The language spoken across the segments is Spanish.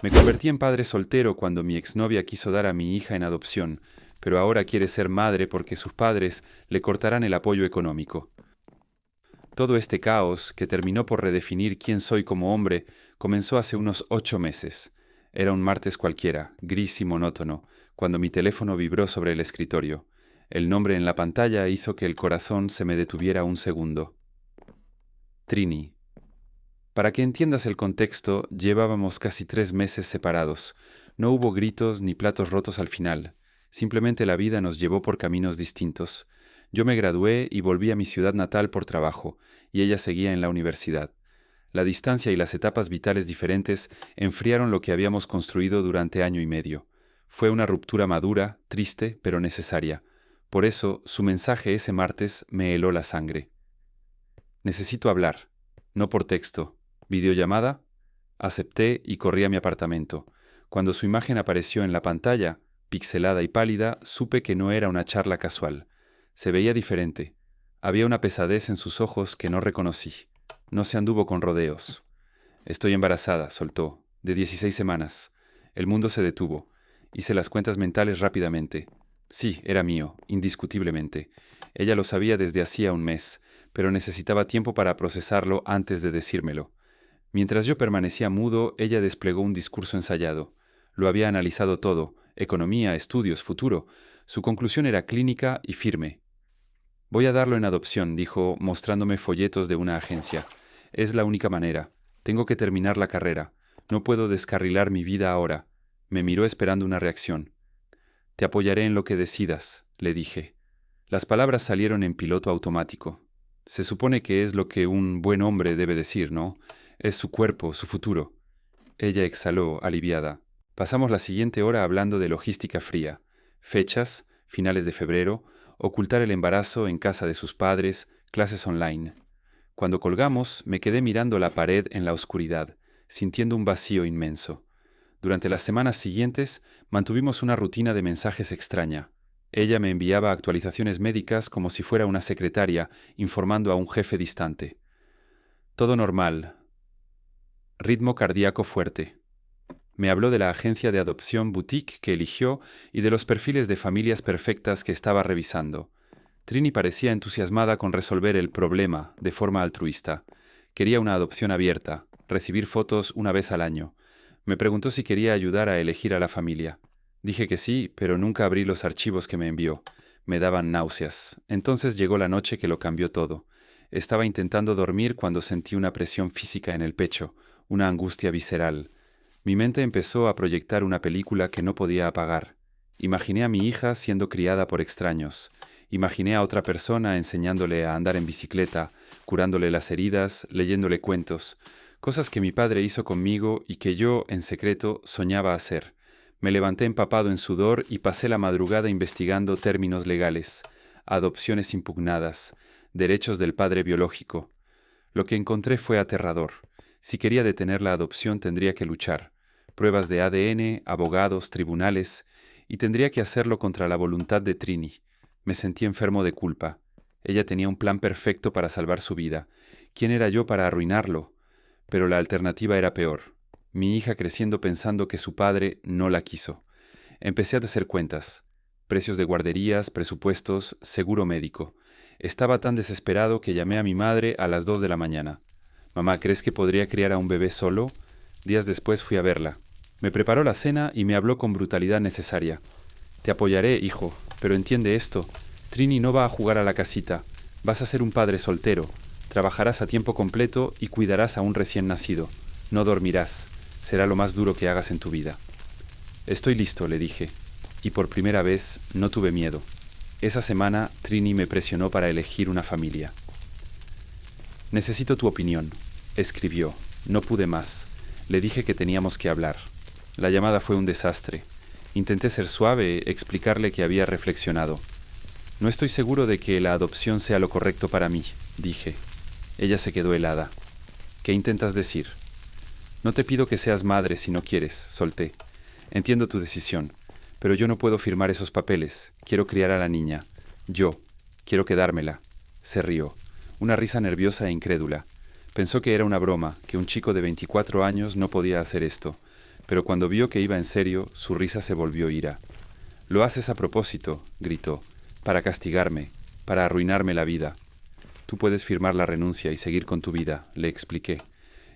Me convertí en padre soltero cuando mi exnovia quiso dar a mi hija en adopción, pero ahora quiere ser madre porque sus padres le cortarán el apoyo económico. Todo este caos, que terminó por redefinir quién soy como hombre, comenzó hace unos 8 meses. Era un martes cualquiera, gris y monótono, cuando mi teléfono vibró sobre el escritorio. El nombre en la pantalla hizo que el corazón se me detuviera un segundo. Trini. Para que entiendas el contexto, llevábamos casi 3 meses separados. No hubo gritos ni platos rotos al final. Simplemente la vida nos llevó por caminos distintos. Yo me gradué y volví a mi ciudad natal por trabajo, y ella seguía en la universidad. La distancia y las etapas vitales diferentes enfriaron lo que habíamos construido durante año y medio. Fue una ruptura madura, triste, pero necesaria. Por eso, su mensaje ese martes me heló la sangre. Necesito hablar, no por texto. ¿Videollamada? Acepté y corrí a mi apartamento. Cuando su imagen apareció en la pantalla, pixelada y pálida, supe que no era una charla casual. Se veía diferente. Había una pesadez en sus ojos que no reconocí. No se anduvo con rodeos. Estoy embarazada, soltó, de 16 semanas. El mundo se detuvo. Hice las cuentas mentales rápidamente. Sí, era mío, indiscutiblemente. Ella lo sabía desde hacía un mes, pero necesitaba tiempo para procesarlo antes de decírmelo. Mientras yo permanecía mudo, ella desplegó un discurso ensayado. Lo había analizado todo: economía, estudios, futuro. Su conclusión era clínica y firme. Voy a darlo en adopción, dijo, mostrándome folletos de una agencia. Es la única manera. Tengo que terminar la carrera. No puedo descarrilar mi vida ahora. Me miró esperando una reacción. Te apoyaré en lo que decidas, le dije. Las palabras salieron en piloto automático. Se supone que es lo que un buen hombre debe decir, ¿no? Es su cuerpo, su futuro. Ella exhaló, aliviada. Pasamos la siguiente hora hablando de logística fría, fechas, finales de febrero, ocultar el embarazo en casa de sus padres, clases online. Cuando colgamos, me quedé mirando la pared en la oscuridad, sintiendo un vacío inmenso. Durante las semanas siguientes, mantuvimos una rutina de mensajes extraña. Ella me enviaba actualizaciones médicas como si fuera una secretaria, informando a un jefe distante. Todo normal. Ritmo cardíaco fuerte. Me habló de la agencia de adopción boutique que eligió y de los perfiles de familias perfectas que estaba revisando. Trini parecía entusiasmada con resolver el problema de forma altruista. Quería una adopción abierta, recibir fotos una vez al año. Me preguntó si quería ayudar a elegir a la familia. Dije que sí, pero nunca abrí los archivos que me envió. Me daban náuseas. Entonces llegó la noche que lo cambió todo. Estaba intentando dormir cuando sentí una presión física en el pecho, una angustia visceral. Mi mente empezó a proyectar una película que no podía apagar. Imaginé a mi hija siendo criada por extraños. Imaginé a otra persona enseñándole a andar en bicicleta, curándole las heridas, leyéndole cuentos, cosas que mi padre hizo conmigo y que yo, en secreto, soñaba hacer. Me levanté empapado en sudor y pasé la madrugada investigando términos legales, adopciones impugnadas, derechos del padre biológico. Lo que encontré fue aterrador. Si quería detener la adopción tendría que luchar. Pruebas de ADN, abogados, tribunales, y tendría que hacerlo contra la voluntad de Trini. Me sentí enfermo de culpa. Ella tenía un plan perfecto para salvar su vida. ¿Quién era yo para arruinarlo? Pero la alternativa era peor. Mi hija creciendo pensando que su padre no la quiso. Empecé a hacer cuentas. Precios de guarderías, presupuestos, seguro médico. Estaba tan desesperado que llamé a mi madre a las 2 de la mañana. Mamá, ¿crees que podría criar a un bebé solo? Días después fui a verla. Me preparó la cena y me habló con brutalidad necesaria. Te apoyaré, hijo, pero entiende esto. Trini no va a jugar a la casita. Vas a ser un padre soltero. Trabajarás a tiempo completo y cuidarás a un recién nacido. No dormirás. Será lo más duro que hagas en tu vida. Estoy listo, le dije. Y por primera vez no tuve miedo. Esa semana Trini me presionó para elegir una familia. Necesito tu opinión, escribió. No pude más. Le dije que teníamos que hablar. La llamada fue un desastre. Intenté ser suave, explicarle que había reflexionado. No estoy seguro de que la adopción sea lo correcto para mí, dije. Ella se quedó helada. ¿Qué intentas decir? No te pido que seas madre si no quieres, solté. Entiendo tu decisión, pero yo no puedo firmar esos papeles. Quiero criar a la niña. Yo. Quiero quedármela. Se rió. Una risa nerviosa e incrédula. Pensó que era una broma, que un chico de 24 años no podía hacer esto. pero cuando vio que iba en serio, su risa se volvió ira. «Lo haces a propósito», gritó, «para castigarme, para arruinarme la vida». «Tú puedes firmar la renuncia y seguir con tu vida», le expliqué.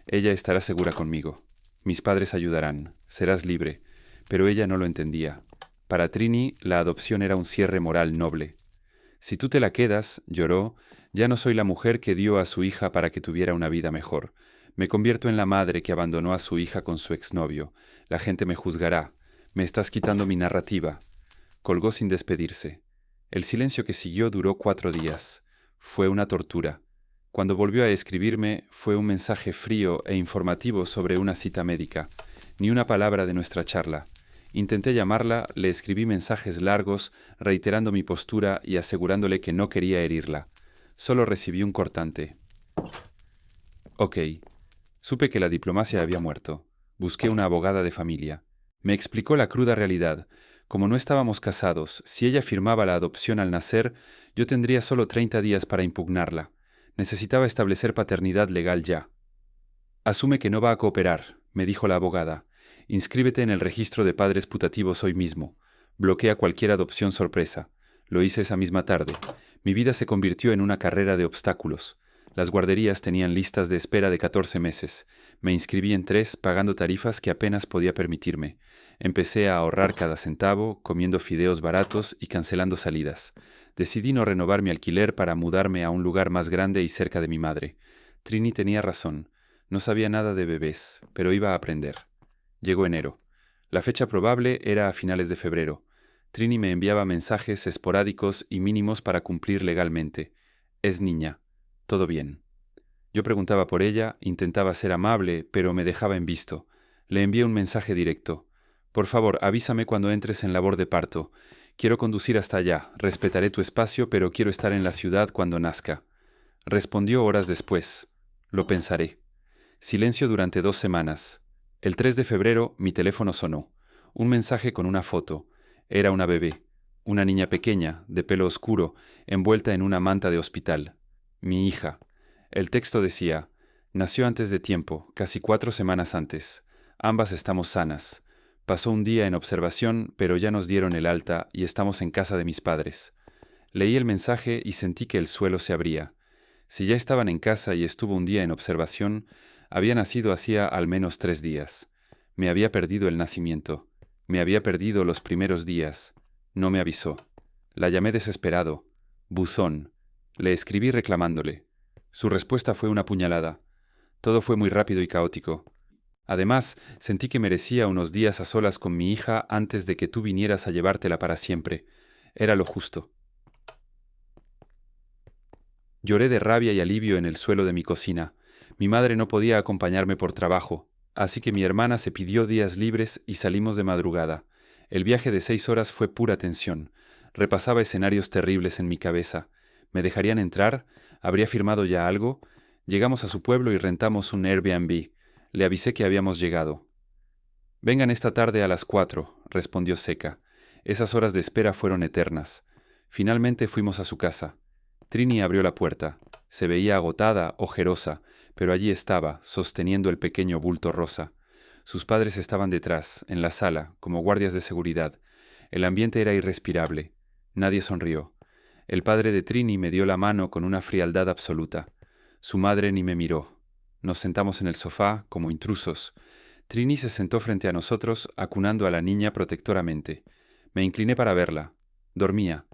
«Ella estará segura conmigo. Mis padres ayudarán. Serás libre». Pero ella no lo entendía. Para Trini, la adopción era un cierre moral noble. «Si tú te la quedas», lloró, «ya no soy la mujer que dio a su hija para que tuviera una vida mejor. Me convierto en la madre que abandonó a su hija con su exnovio. La gente me juzgará. Me estás quitando mi narrativa». Colgó sin despedirse. El silencio que siguió duró 4 días. Fue una tortura. Cuando volvió a escribirme, fue un mensaje frío e informativo sobre una cita médica. Ni una palabra de nuestra charla. Intenté llamarla, le escribí mensajes largos, reiterando mi postura y asegurándole que no quería herirla. Solo recibí un cortante. «Ok». Supe que la diplomacia había muerto. Busqué una abogada de familia. Me explicó la cruda realidad. Como no estábamos casados, si ella firmaba la adopción al nacer, yo tendría solo 30 días para impugnarla. Necesitaba establecer paternidad legal ya. «Asume que no va a cooperar», me dijo la abogada. «Inscríbete en el registro de padres putativos hoy mismo. Bloquea cualquier adopción sorpresa». Lo hice esa misma tarde. Mi vida se convirtió en una carrera de obstáculos. Las guarderías tenían listas de espera de 14 meses. Me inscribí en 3, pagando tarifas que apenas podía permitirme. Empecé a ahorrar cada centavo, comiendo fideos baratos y cancelando salidas. Decidí no renovar mi alquiler para mudarme a un lugar más grande y cerca de mi madre. Trini tenía razón. No sabía nada de bebés, pero iba a aprender. Llegó enero. La fecha probable era a finales de febrero. Trini me enviaba mensajes esporádicos y mínimos para cumplir legalmente. «Es niña. Todo bien». Yo preguntaba por ella, intentaba ser amable, pero me dejaba en visto. Le envié un mensaje directo. «Por favor, avísame cuando entres en labor de parto. Quiero conducir hasta allá. Respetaré tu espacio, pero quiero estar en la ciudad cuando nazca». Respondió horas después. «Lo pensaré». Silencio durante 2 semanas. El 3 de febrero mi teléfono sonó. Un mensaje con una foto. Era una bebé. Una niña pequeña, de pelo oscuro, envuelta en una manta de hospital. Mi hija. El texto decía: «Nació antes de tiempo, casi 4 semanas antes. Ambas estamos sanas. Pasó un día en observación, pero ya nos dieron el alta y estamos en casa de mis padres». Leí el mensaje y sentí que el suelo se abría. Si ya estaban en casa y estuvo un día en observación, había nacido hacía al menos 3 días. Me había perdido el nacimiento. Me había perdido los primeros días. No me avisó. La llamé desesperado. «Buzón». Le escribí reclamándole. Su respuesta fue una puñalada. Todo fue muy rápido y caótico. Además, sentí que merecía unos días a solas con mi hija antes de que tú vinieras a llevártela para siempre. Era lo justo. Lloré de rabia y alivio en el suelo de mi cocina. Mi madre no podía acompañarme por trabajo, así que mi hermana se pidió días libres y salimos de madrugada. El viaje de 6 horas fue pura tensión. Repasaba escenarios terribles en mi cabeza. ¿Me dejarían entrar? ¿Habría firmado ya algo? Llegamos a su pueblo y rentamos un Airbnb. Le avisé que habíamos llegado. «Vengan esta tarde a las 4», respondió seca. Esas horas de espera fueron eternas. Finalmente fuimos a su casa. Trini abrió la puerta. Se veía agotada, ojerosa, pero allí estaba, sosteniendo el pequeño bulto rosa. Sus padres estaban detrás, en la sala, como guardias de seguridad. El ambiente era irrespirable. Nadie sonrió. El padre de Trini me dio la mano con una frialdad absoluta. Su madre ni me miró. Nos sentamos en el sofá, como intrusos. Trini se sentó frente a nosotros, acunando a la niña protectoramente. Me incliné para verla. Dormía.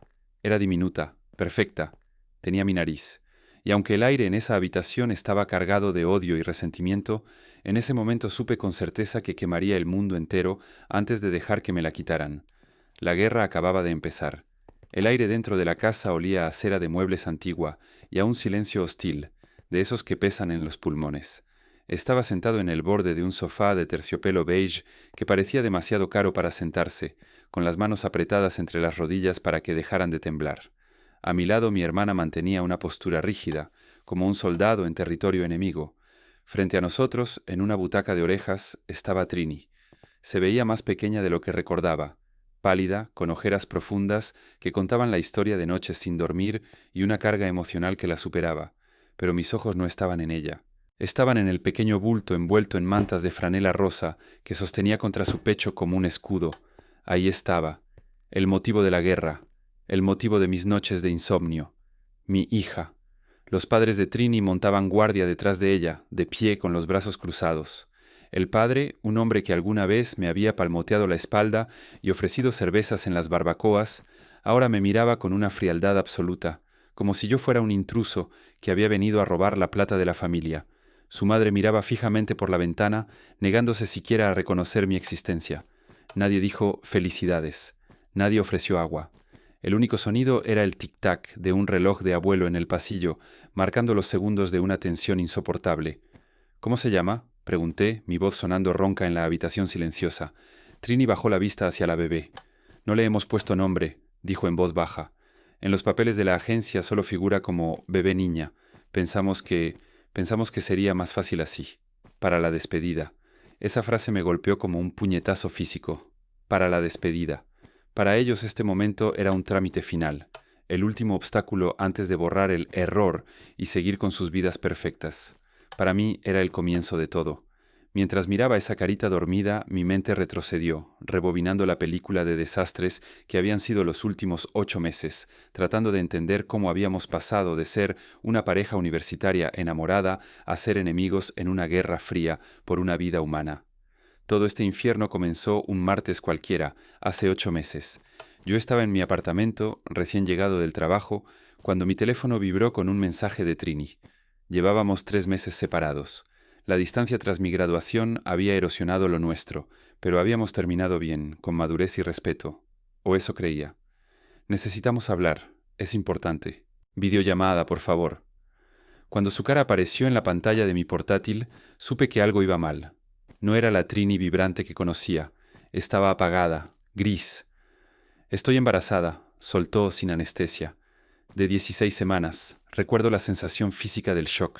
Era diminuta, perfecta. Tenía mi nariz. Y aunque el aire en esa habitación estaba cargado de odio y resentimiento, en ese momento supe con certeza que quemaría el mundo entero antes de dejar que me la quitaran. La guerra acababa de empezar. El aire dentro de la casa olía a cera de muebles antigua y a un silencio hostil, de esos que pesan en los pulmones. Estaba sentado en el borde de un sofá de terciopelo beige que parecía demasiado caro para sentarse, con las manos apretadas entre las rodillas para que dejaran de temblar. A mi lado mi hermana mantenía una postura rígida, como un soldado en territorio enemigo. Frente a nosotros, en una butaca de orejas, estaba Trini. Se veía más pequeña de lo que recordaba, pálida, con ojeras profundas que contaban la historia de noches sin dormir y una carga emocional que la superaba, pero mis ojos no estaban en ella. Estaban en el pequeño bulto envuelto en mantas de franela rosa que sostenía contra su pecho como un escudo. Ahí estaba, el motivo de la guerra, el motivo de mis noches de insomnio, mi hija. Los padres de Trini montaban guardia detrás de ella, de pie con los brazos cruzados. El padre, un hombre que alguna vez me había palmoteado la espalda y ofrecido cervezas en las barbacoas, ahora me miraba con una frialdad absoluta, como si yo fuera un intruso que había venido a robar la plata de la familia. Su madre miraba fijamente por la ventana, negándose siquiera a reconocer mi existencia. Nadie dijo felicidades. Nadie ofreció agua. El único sonido era el tic-tac de un reloj de abuelo en el pasillo, marcando los segundos de una tensión insoportable. ¿Cómo se llama?, pregunté, mi voz sonando ronca en la habitación silenciosa. Trini bajó la vista hacia la bebé. No le hemos puesto nombre, dijo en voz baja. En los papeles de la agencia solo figura como bebé niña. Pensamos que sería más fácil así. Para la despedida. Esa frase me golpeó como un puñetazo físico. Para la despedida. Para ellos este momento era un trámite final, el último obstáculo antes de borrar el error y seguir con sus vidas perfectas. Para mí era el comienzo de todo. Mientras miraba esa carita dormida, mi mente retrocedió, rebobinando la película de desastres que habían sido los últimos 8 meses, tratando de entender cómo habíamos pasado de ser una pareja universitaria enamorada a ser enemigos en una guerra fría por una vida humana. Todo este infierno comenzó un martes cualquiera, hace 8 meses. Yo estaba en mi apartamento, recién llegado del trabajo, cuando mi teléfono vibró con un mensaje de Trini. Llevábamos 3 meses separados. La distancia tras mi graduación había erosionado lo nuestro, pero habíamos terminado bien, con madurez y respeto. O eso creía. Necesitamos hablar. Es importante. Videollamada, por favor. Cuando su cara apareció en la pantalla de mi portátil, supe que algo iba mal. No era la Trini vibrante que conocía. Estaba apagada, gris. Estoy embarazada, soltó sin anestesia. De 16 semanas. Recuerdo la sensación física del shock.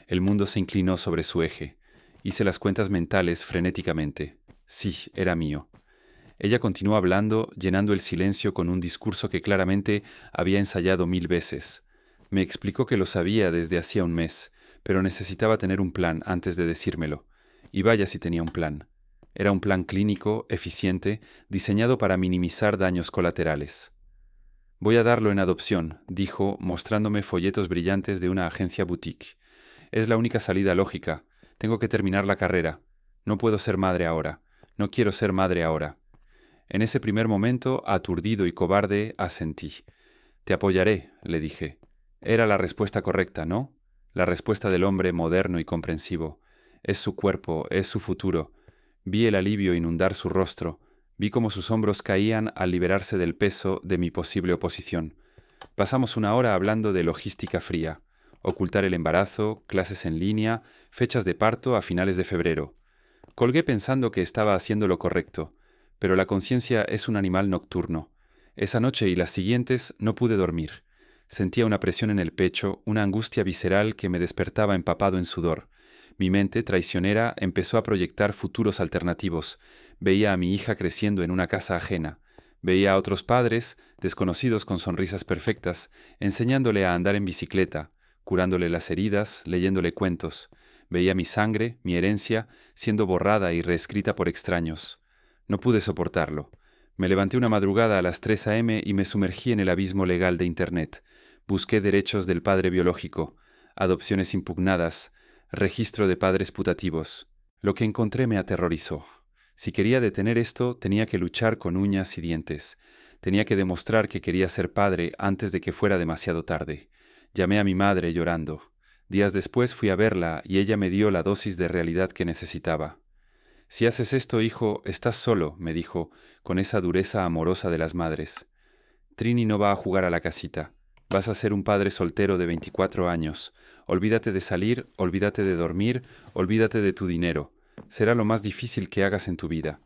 El mundo se inclinó sobre su eje. Hice las cuentas mentales frenéticamente. Sí, era mío. Ella continuó hablando, llenando el silencio con un discurso que claramente había ensayado 1000 veces. Me explicó que lo sabía desde hacía un mes, pero necesitaba tener un plan antes de decírmelo. Y vaya si tenía un plan. Era un plan clínico, eficiente, diseñado para minimizar daños colaterales. Voy a darlo en adopción, dijo, mostrándome folletos brillantes de una agencia boutique. Es la única salida lógica. Tengo que terminar la carrera. No puedo ser madre ahora. No quiero ser madre ahora. En ese primer momento, aturdido y cobarde, asentí. Te apoyaré, le dije. Era la respuesta correcta, ¿no? La respuesta del hombre moderno y comprensivo. Es su cuerpo, es su futuro. Vi el alivio inundar su rostro. Vi cómo sus hombros caían al liberarse del peso de mi posible oposición. Pasamos una hora hablando de logística fría. Ocultar el embarazo, clases en línea, fechas de parto a finales de febrero. Colgué pensando que estaba haciendo lo correcto, pero la conciencia es un animal nocturno. Esa noche y las siguientes no pude dormir. Sentía una presión en el pecho, una angustia visceral que me despertaba empapado en sudor. Mi mente, traicionera, empezó a proyectar futuros alternativos. Veía a mi hija creciendo en una casa ajena. Veía a otros padres, desconocidos con sonrisas perfectas, enseñándole a andar en bicicleta, curándole las heridas, leyéndole cuentos. Veía mi sangre, mi herencia, siendo borrada y reescrita por extraños. No pude soportarlo. Me levanté una madrugada a las 3 a.m. y me sumergí en el abismo legal de Internet. Busqué derechos del padre biológico, adopciones impugnadas, registro de padres putativos. Lo que encontré me aterrorizó. Si quería detener esto, tenía que luchar con uñas y dientes. Tenía que demostrar que quería ser padre antes de que fuera demasiado tarde. Llamé a mi madre llorando. Días después fui a verla y ella me dio la dosis de realidad que necesitaba. Si haces esto, hijo, estás solo, me dijo, con esa dureza amorosa de las madres. Trini no va a jugar a la casita. Vas a ser un padre soltero de 24 años. Olvídate de salir, olvídate de dormir, olvídate de tu dinero. Será lo más difícil que hagas en tu vida.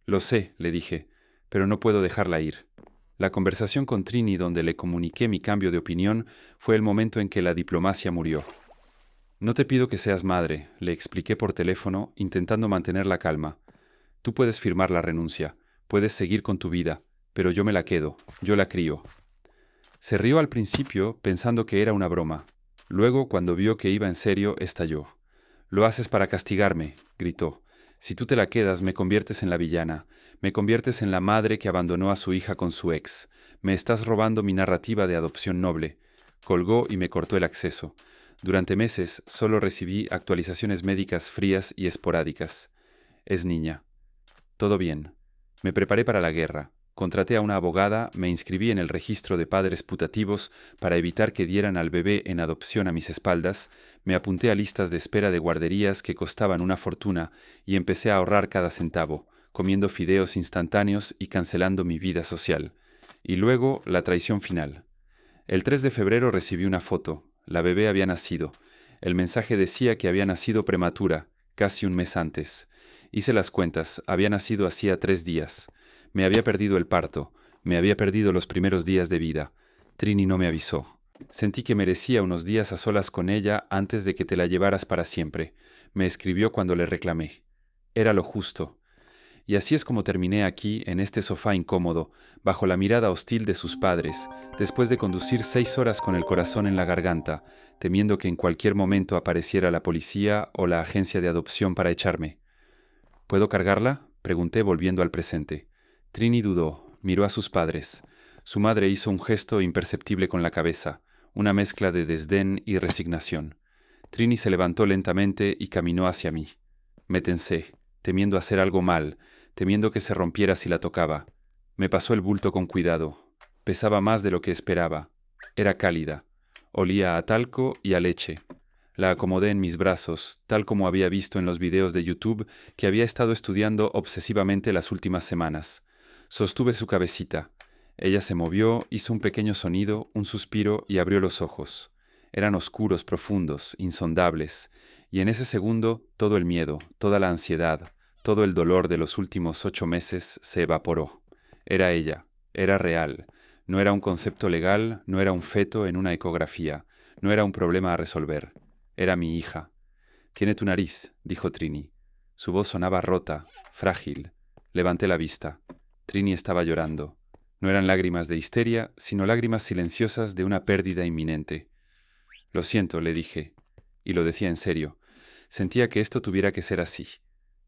Lo sé, le dije, pero no puedo dejarla ir. La conversación con Trini, donde le comuniqué mi cambio de opinión, fue el momento en que la diplomacia murió. No te pido que seas madre, le expliqué por teléfono, intentando mantener la calma. Tú puedes firmar la renuncia, puedes seguir con tu vida, pero yo me la quedo, yo la crío. Se rió al principio pensando que era una broma. Luego, cuando vio que iba en serio, estalló. «Lo haces para castigarme», gritó. «Si tú te la quedas, me conviertes en la villana, me conviertes en la madre que abandonó a su hija con su ex. Me estás robando mi narrativa de adopción noble». Colgó y me cortó el acceso. Durante meses solo recibí actualizaciones médicas frías y esporádicas. Es niña. Todo bien. Me preparé para la guerra. Contraté a una abogada, me inscribí en el registro de padres putativos para evitar que dieran al bebé en adopción a mis espaldas, me apunté a listas de espera de guarderías que costaban una fortuna y empecé a ahorrar cada centavo, comiendo fideos instantáneos y cancelando mi vida social. Y luego la traición final. El 3 de febrero recibí una foto. La bebé había nacido. El mensaje decía que había nacido prematura, casi un mes antes. Hice las cuentas, había nacido hacía 3 días. Me había perdido el parto, me había perdido los primeros días de vida. Trini no me avisó. Sentí que merecía unos días a solas con ella antes de que te la llevaras para siempre. Me escribió cuando le reclamé. Era lo justo. Y así es como terminé aquí, en este sofá incómodo, bajo la mirada hostil de sus padres, después de conducir 6 horas con el corazón en la garganta, temiendo que en cualquier momento apareciera la policía o la agencia de adopción para echarme. ¿Puedo cargarla?, pregunté volviendo al presente. Trini dudó, miró a sus padres. Su madre hizo un gesto imperceptible con la cabeza, una mezcla de desdén y resignación. Trini se levantó lentamente y caminó hacia mí. Me tensé, temiendo hacer algo mal, temiendo que se rompiera si la tocaba. Me pasó el bulto con cuidado. Pesaba más de lo que esperaba. Era cálida. Olía a talco y a leche. La acomodé en mis brazos, tal como había visto en los videos de YouTube que había estado estudiando obsesivamente las últimas semanas. Sostuve su cabecita. Ella se movió, hizo un pequeño sonido, un suspiro y abrió los ojos. Eran oscuros, profundos, insondables, y en ese segundo todo el miedo, toda la ansiedad, todo el dolor de los últimos 8 meses se evaporó. Era ella, era real. No era un concepto legal, no era un feto en una ecografía, no era un problema a resolver. Era mi hija. «Tiene tu nariz», dijo Trini. Su voz sonaba rota, frágil. Levanté la vista. Trini estaba llorando. No eran lágrimas de histeria, sino lágrimas silenciosas de una pérdida inminente. «Lo siento», le dije, y lo decía en serio. Sentía que esto tuviera que ser así.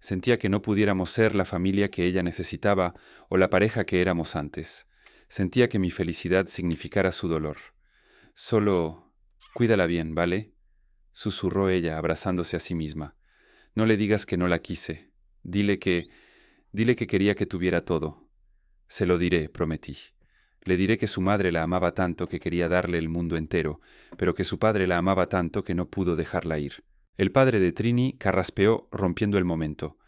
Sentía que no pudiéramos ser la familia que ella necesitaba o la pareja que éramos antes. Sentía que mi felicidad significara su dolor. «Solo cuídala bien, ¿vale?», susurró ella, abrazándose a sí misma. «No le digas que no la quise. Dile que quería que tuviera todo». «Se lo diré», prometí. Le diré que su madre la amaba tanto que quería darle el mundo entero, pero que su padre la amaba tanto que no pudo dejarla ir. El padre de Trini carraspeó, rompiendo el momento.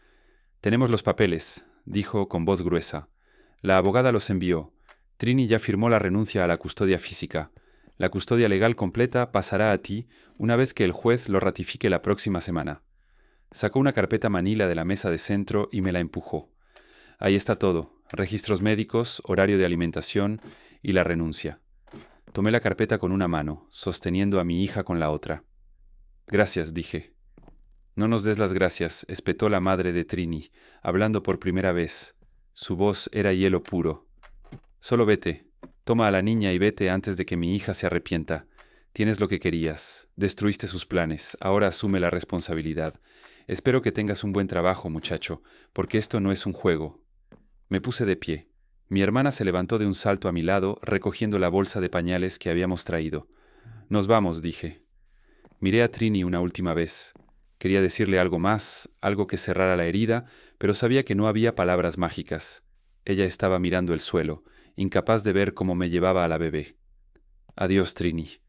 «Tenemos los papeles», dijo con voz gruesa. «La abogada los envió. Trini ya firmó la renuncia a la custodia física. La custodia legal completa pasará a ti una vez que el juez lo ratifique la próxima semana». Sacó una carpeta manila de la mesa de centro y me la empujó. Ahí está todo: registros médicos, horario de alimentación y la renuncia. Tomé la carpeta con una mano, sosteniendo a mi hija con la otra. «Gracias», dije. «No nos des las gracias», espetó la madre de Trini, hablando por primera vez. Su voz era hielo puro. «Solo vete. Toma a la niña y vete antes de que mi hija se arrepienta. Tienes lo que querías. Destruiste sus planes. Ahora asume la responsabilidad. Espero que tengas un buen trabajo, muchacho, porque esto no es un juego». Me puse de pie. Mi hermana se levantó de un salto a mi lado, recogiendo la bolsa de pañales que habíamos traído. «Nos vamos», dije. Miré a Trini una última vez. Quería decirle algo más, algo que cerrara la herida, pero sabía que no había palabras mágicas. Ella estaba mirando el suelo, incapaz de ver cómo me llevaba a la bebé. «Adiós, Trini»,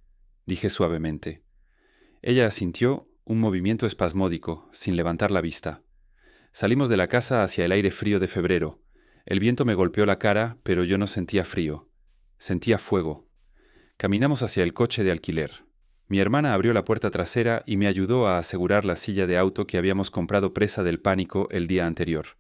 dije suavemente. Ella asintió, un movimiento espasmódico, sin levantar la vista. Salimos de la casa hacia el aire frío de febrero. El viento me golpeó la cara, pero yo no sentía frío. Sentía fuego. Caminamos hacia el coche de alquiler. Mi hermana abrió la puerta trasera y me ayudó a asegurar la silla de auto que habíamos comprado presa del pánico el día anterior.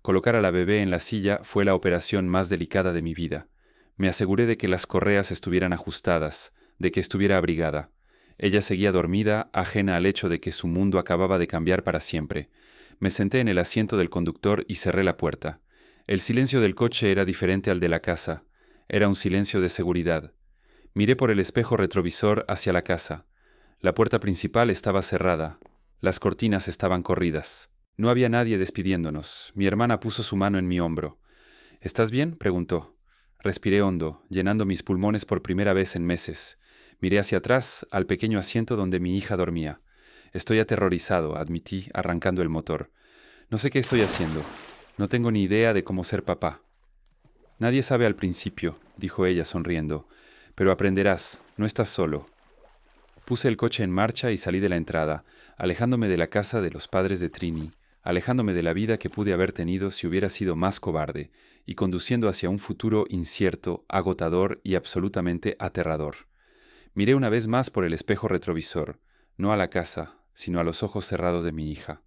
Colocar a la bebé en la silla fue la operación más delicada de mi vida. Me aseguré de que las correas estuvieran ajustadas, de que estuviera abrigada. Ella seguía dormida, ajena al hecho de que su mundo acababa de cambiar para siempre. Me senté en el asiento del conductor y cerré la puerta. El silencio del coche era diferente al de la casa. Era un silencio de seguridad. Miré por el espejo retrovisor hacia la casa. La puerta principal estaba cerrada. Las cortinas estaban corridas. No había nadie despidiéndonos. Mi hermana puso su mano en mi hombro. ¿Estás bien?, preguntó. Respiré hondo, llenando mis pulmones por primera vez en meses. Miré hacia atrás, al pequeño asiento donde mi hija dormía. Estoy aterrorizado, admití, arrancando el motor. No sé qué estoy haciendo. No tengo ni idea de cómo ser papá. Nadie sabe al principio, dijo ella sonriendo. Pero aprenderás, no estás solo. Puse el coche en marcha y salí de la entrada, alejándome de la casa de los padres de Trini, alejándome de la vida que pude haber tenido si hubiera sido más cobarde, y conduciendo hacia un futuro incierto, agotador y absolutamente aterrador. Miré una vez más por el espejo retrovisor, no a la casa, sino a los ojos cerrados de mi hija.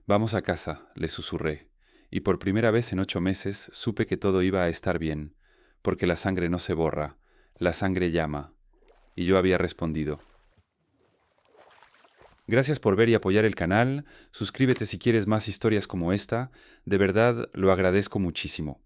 Vamos a casa, le susurré, y por primera vez en 8 meses supe que todo iba a estar bien, porque la sangre no se borra, la sangre llama, y yo había respondido. Gracias por ver y apoyar el canal, suscríbete si quieres más historias como esta, de verdad lo agradezco muchísimo.